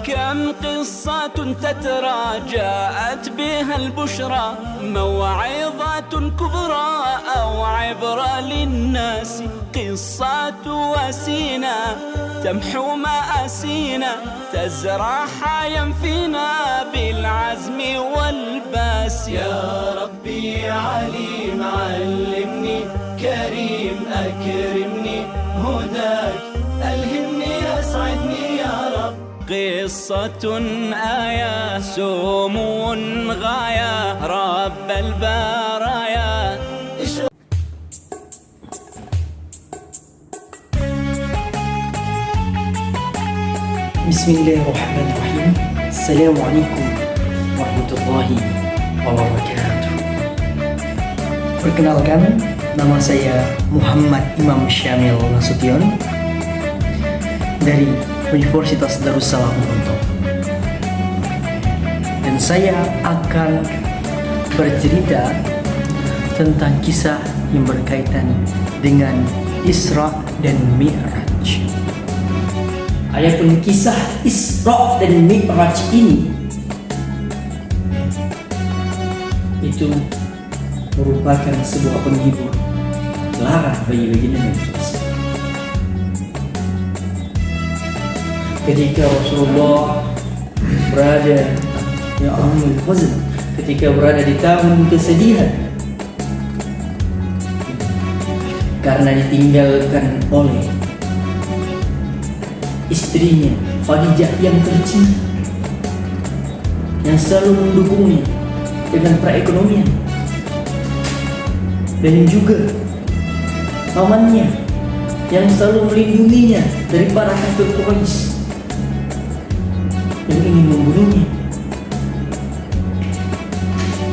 كم قصة تترى جاءت بها البشرى موعظة كبرى أو عبرة للناس قصة وسينا تمحو مآسينا تزرع حيا فينا بالعزم والباس يا ربي عليم علمني كريم أكرمني هداك ألهمني أسعدني يا رب قصة آية سمو غاية رب البرايا Bismillahirrahmanirrahim. Assalamualaikum warahmatullahi wabarakatuh. Perkenalkan, nama saya Muhammad Imam Syamil Nasution dari Universitas Darussalam Untung. Dan saya akan bercerita tentang kisah yang berkaitan dengan Isra dan Mi'raj. Adapun kisah Isra dan Mi'raj ini itu merupakan sebuah penghibur lara bagi baginda Nabi SAW. Ketika Rasulullah berada ya Ammul Hazn, ketika berada di tahun kesedihan karena ditinggalkan oleh istrinya Khadijah yang tercinta, yang selalu mendukungnya dengan perekonomian, dan juga pamannya yang selalu melindunginya dari para kafir Quraisy yang ingin membunuhnya.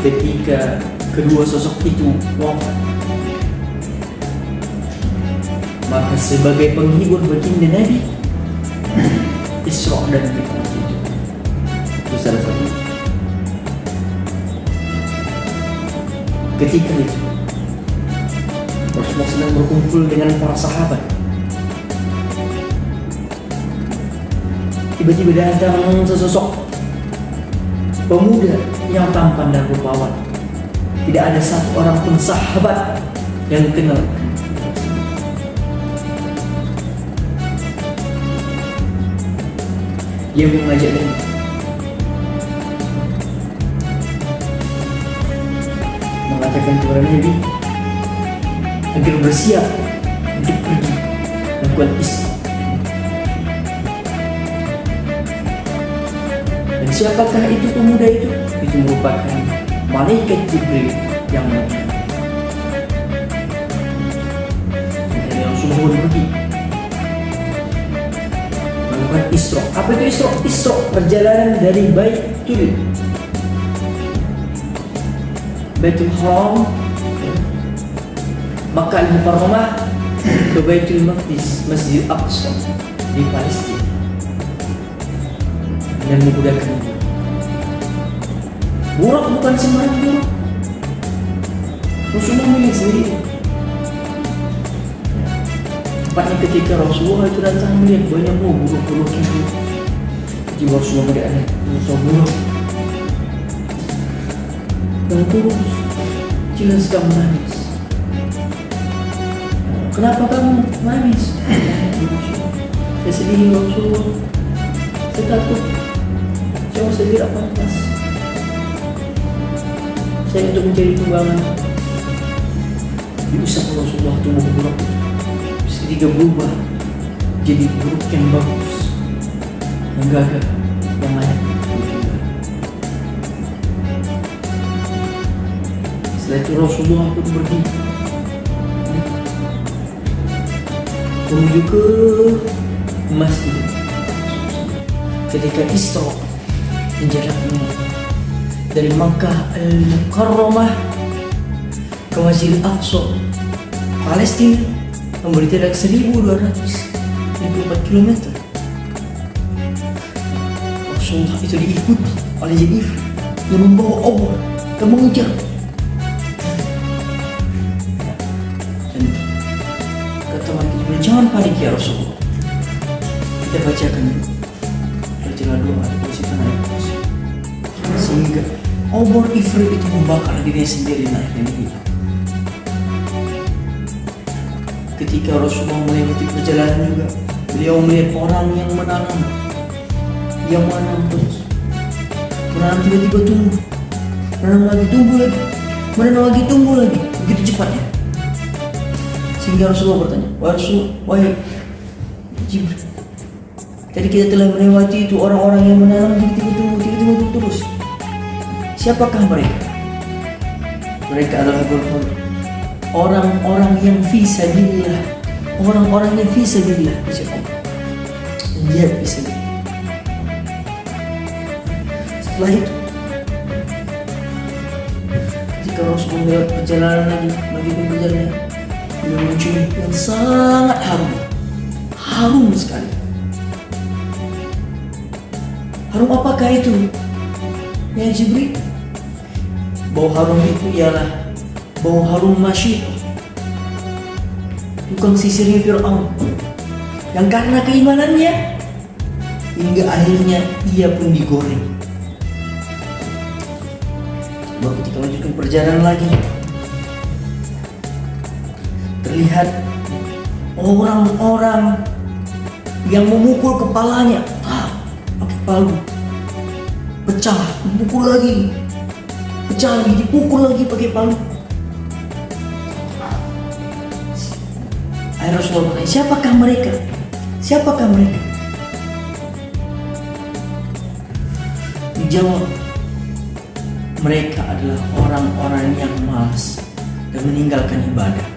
Ketika kedua sosok itu wafat, maka sebagai penghibur baginda Nabi, Isra dan Mi'raj itu salah satu. Ketika itu Rasulullah sedang berkumpul dengan para sahabat. Tiba-tiba datang sesosok pemuda yang tampan dan rupawan. Tidak ada satu orang pun sahabat yang kenal. Dia mengajak Nabi mengatakan kepada Nabi agar bersiap untuk pergi melakukan Isra. Dan siapakah itu pemuda itu? Itu merupakan malaikat Jibril yang mulia. Dan Rasulullah pun pergi melakukan Isra. Apa itu Isra? Isra perjalanan dari Baitul Haram, Makkah Al-Mukarramah ke Baitul Maqdis, Masjid Aqsa di Palestina, dan menggunakan burak. Bukan sembarang burak. Rasulullah milik sendiri. Tepatnya ketika Rasulullah itu datang melihat banyak buruk-buruk itu, jadi Rasulullah melihat buruk dan kurus, jelas kamu menangis. Kenapa kamu menangis? Saya sedih Rasulullah, saya takut saya tidak pantas saya untuk menjadi tunggangan. Diusap Rasulullah tubuh buruk seketika berubah jadi buruk yang bagus, yang gagah, yang layak. Setelah itu Rasulullah pun pergi menuju ke masjid. Ketika Isra menjalannya dari Makkah Al-Mukarramah ke Masjid Aqsa, Palestina, memberi jarak 1254 km. Rasulullah itu diikuti oleh Jibril yang membawa Allah dan mengejar. Kata Jibril, jangan panik ya Rasulullah. Kita bacakan istilah doa depositkan air terus, sehingga obor ifrit itu membakar dirinya sendiri dan akhirnya hilang. Ketika Rasulullah melewati perjalanan juga, beliau melihat orang yang menanam terus, menanam tiba-tiba tumbuh, menanam lagi tumbuh lagi, menanam lagi tumbuh lagi, begitu cepatnya. Sehingga Rasulullah bertanya, wahai Jibril, tadi kita telah melewati itu orang-orang yang menanam tiba-tiba tumbuh terus. Siapakah mereka? Mereka adalah orang-orang yang fisabilillah, orang-orang yang fisabilillah, jihad fisabilillah. Setelah itu, ketika Rasulullah melewati perjalanan lagi berjalan, beliau mencium yang sangat harum sekali. Harum apakah itu? Ya Jibril, bau harum itu ialah bau harum Masyid, tukang sisirnya Fir'aun, yang karena keimanannya hingga akhirnya ia pun digoreng. Baru ketika lanjutkan perjalanan lagi, terlihat orang-orang yang memukul kepalanya pakai palu, pecah, dipukul lagi, pecah lagi, dipukul lagi pakai palu. Akhirnya Rasulullah bertanya, siapakah mereka? Siapakah mereka? Dijawab, mereka adalah orang-orang yang malas dan meninggalkan ibadah.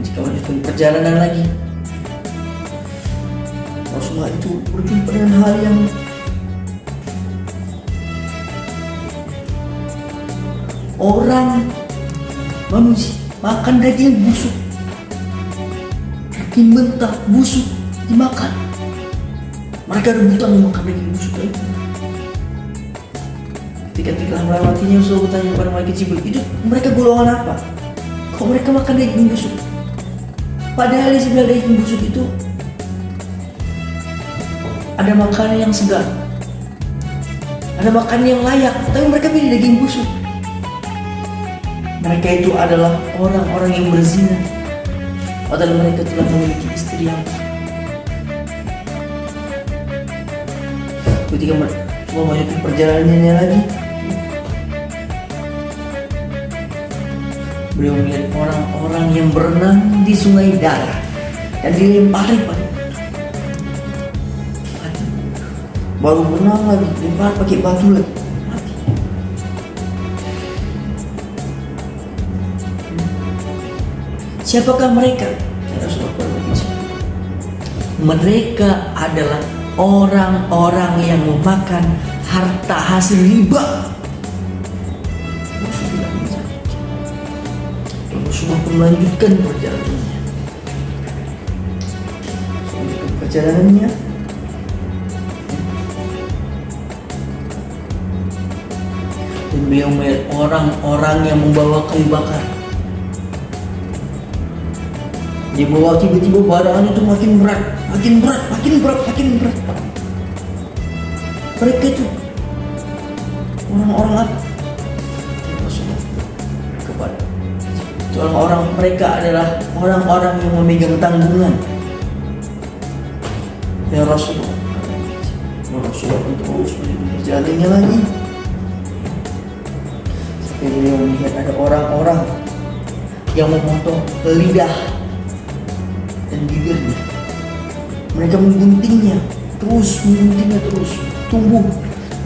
Jika lanjutkan perjalanan lagi, Rasulullah itu berjumpa dengan hal yang orang manusia makan daging busuk, daging mentah busuk dimakan. Mereka rebutan memakan daging busuk itu. Ketika telah melewatinya, Rasulullah bertanya kepada malaikat Jibril, itu mereka golongan apa? Kok mereka makan daging busuk? Padahal di sebelah daging busuk itu ada makanan yang segar, ada makanan yang layak, tapi mereka pilih daging busuk. Mereka itu adalah orang-orang yang berzina, padahal mereka telah memiliki istri yang ketika semua melanjutkan perjalanannya lagi, beliau melihat orang-orang yang berenang di sungai darah dan dilempari mati. Baru berenang lagi, lempar pakai batu lagi, mati. Siapakah mereka? Mereka adalah orang-orang yang memakan harta hasil riba. Rasulullah pun melanjutkan perjalanannya. Dan beliau melihat orang-orang yang membawa kayu bakar. Dia bawa tiba-tiba badannya itu makin berat. Mereka itu orang-orang apa? Kepada orang-orang, mereka adalah orang-orang yang memegang tanggungan. Ya Rasulullah untuk berjalannya lagi. Sampai beliau melihat ada orang-orang yang memotong lidah dan bibirnya. Mereka mengguntingnya terus, tumbuh,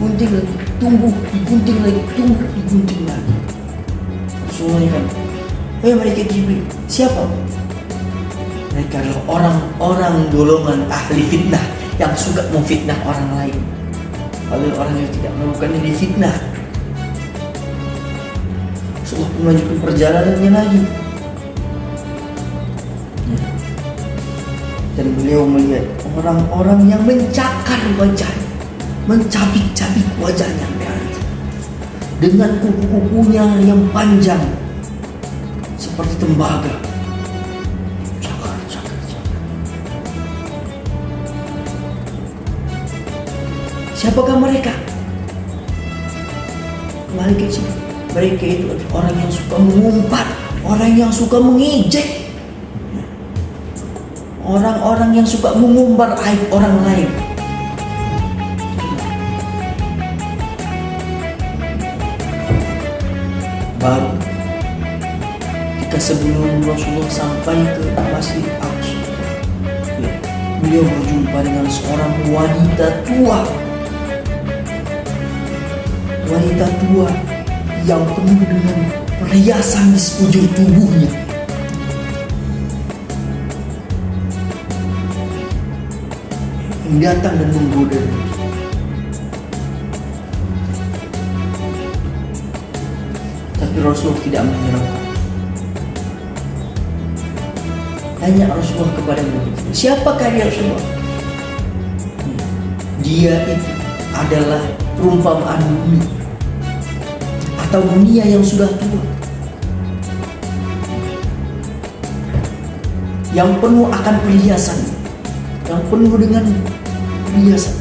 gunting lagi, tumbuh, digunting lagi, tumbuh, digunting lagi. Semuanya kan, mereka Jibril, siapa? Mereka adalah orang-orang golongan ahli fitnah yang suka memfitnah orang lain. Padahal orang yang tidak melakukan ini fitnah. Rasulullah melanjutkan perjalanannya lagi. Dan beliau melihat orang-orang yang mencakar wajahnya, mencabik-cabik wajahnya dengan kuku-kukunya yang panjang seperti tembaga. Siapakah mereka? Kembali ke sini. Mereka itu adalah orang yang suka mengumpat, orang yang suka mengejek, orang-orang yang suka mengumbar aib orang lain. Baru ketika sebelum Rasulullah sampai ke Masjid Aqsa, beliau berjumpa dengan seorang wanita tua yang penuh dengan perhiasan di sekujur tubuhnya. Yang datang dan menggoda. Tapi Rasulullah tidak menghiraukan. Tanya Rasulullah kepada mereka, siapakah dia Rasulullah? Dia itu adalah perumpamaan bumi atau dunia yang sudah tua, yang penuh akan perhiasan, yang penuh dengan perhiasan,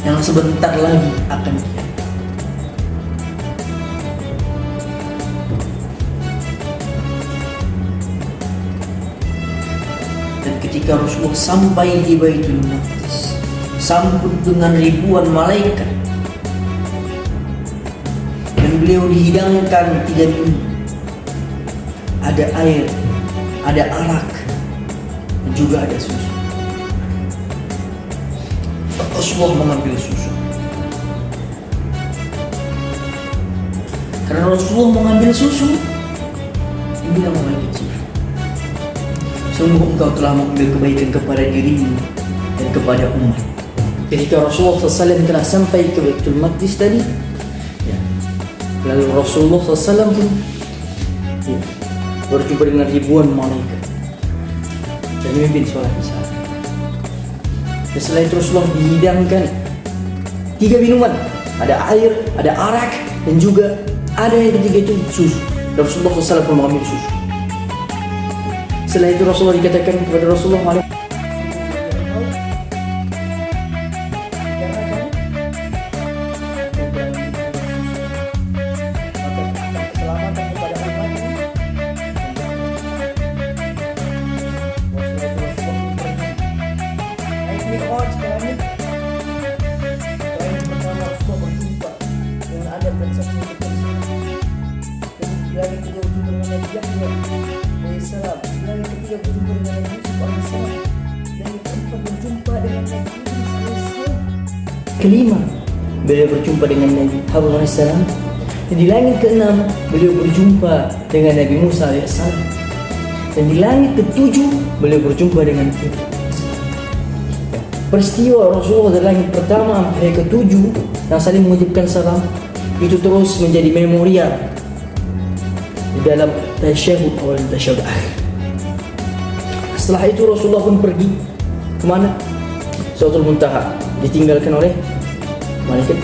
yang sebentar lagi akan hilang. Dan ketika Rasulullah sampai di Baitul Maqdis, sambut dengan ribuan malaikat, dan beliau dihidangkan 3 minum. Ada air, ada arak, dan juga ada susu. Rasulullah mengambil susu. Karena Rasulullah mengambil susu, dia bilang malaikat Jibril, sungguh engkau telah mengambil kebaikan kepada dirimu dan kepada umat. Ketika Rasulullah SAW telah sampai ke Baitul Maqdis tadi, lalu Rasulullah SAW pun berjumpa dengan ribuan malaikat dan memimpin sholat isya. Dan setelah itu Rasulullah dihidangkan 3 minuman, ada air, ada arak, dan juga ada yang ketiga itu susu. Dan Rasulullah SAW pun mengambil susu. Setelah itu Rasulullah dikatakan kepada Rasulullah, kelima, beliau berjumpa dengan Nabi Harun AS. Dan di langit ke-6 beliau berjumpa dengan Nabi Musa AS. Dan di langit ke-7 beliau berjumpa dengan peristiwa Rasulullah di langit pertama sampai ke-7 yang saling mengucapkan salam itu terus menjadi memorial di dalam tasyahud awal dan tasyahud akhir. Setelah itu Rasulullah pun pergi kemana? Sidratul Muntaha, ditinggalkan oleh malaikat.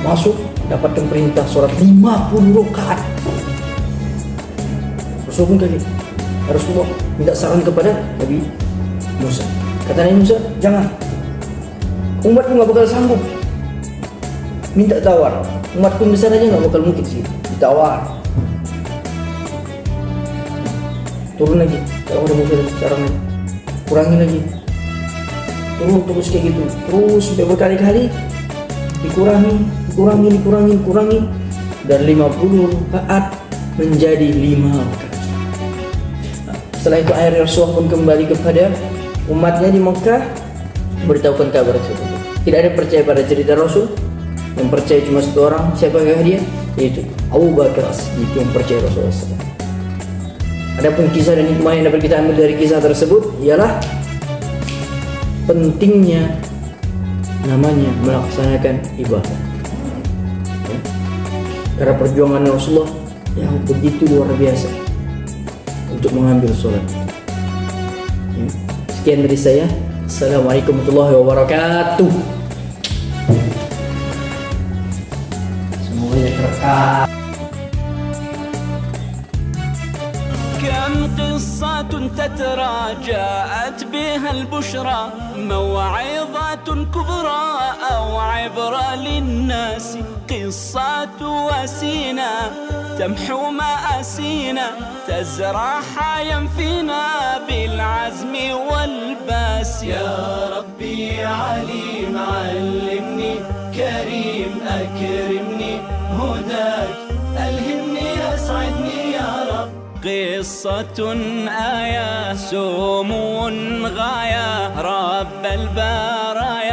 Masuk, dapatkan perintah sholat 50 rakaat. Rasulullah pun kaget. Rasulullah minta saran kepada Nabi Musa. Kata Nabi Musa, jangan, umatku gak bakal sanggup. Minta tawar, umatku besar aja gak bakal mungkin sih ditawar. Turun lagi, kalau udah Musa caranya kurangin lagi, turun terus kayak gitu, terus sampai berkali-kali dikurangi dan 50 rakaat menjadi 5 rakaat. Setelah itu akhirnya Rasulullah pun kembali kepada umatnya di Mekah, beritahukan kabar tersebut. Tidak ada percaya pada cerita Rasul, yang percaya cuma satu orang. Siapakah dia? Yaitu Abu Bakar As-Siddiq yang percaya Rasulullah SAW. Adapun kisah dan hikmah yang dapat kita ambil dari kisah tersebut ialah pentingnya namanya melaksanakan ibadah. Karena perjuangan Rasulullah yang begitu luar biasa untuk mengambil sholat. Sekian dari saya. Assalamualaikum warahmatullahi wabarakatuh. Semoga ya berkah. قصة تترى جاءت بها البشرى موعظة كبرى أو عبرة للناس قصة وسينا تمحو مآسينا تزرع حيا فينا بالعزم والباس يا ربي عليم علمني كريم أكرمني هداك ألهمني أسعدني يا رب قصة آية سمو غاية رب البرايا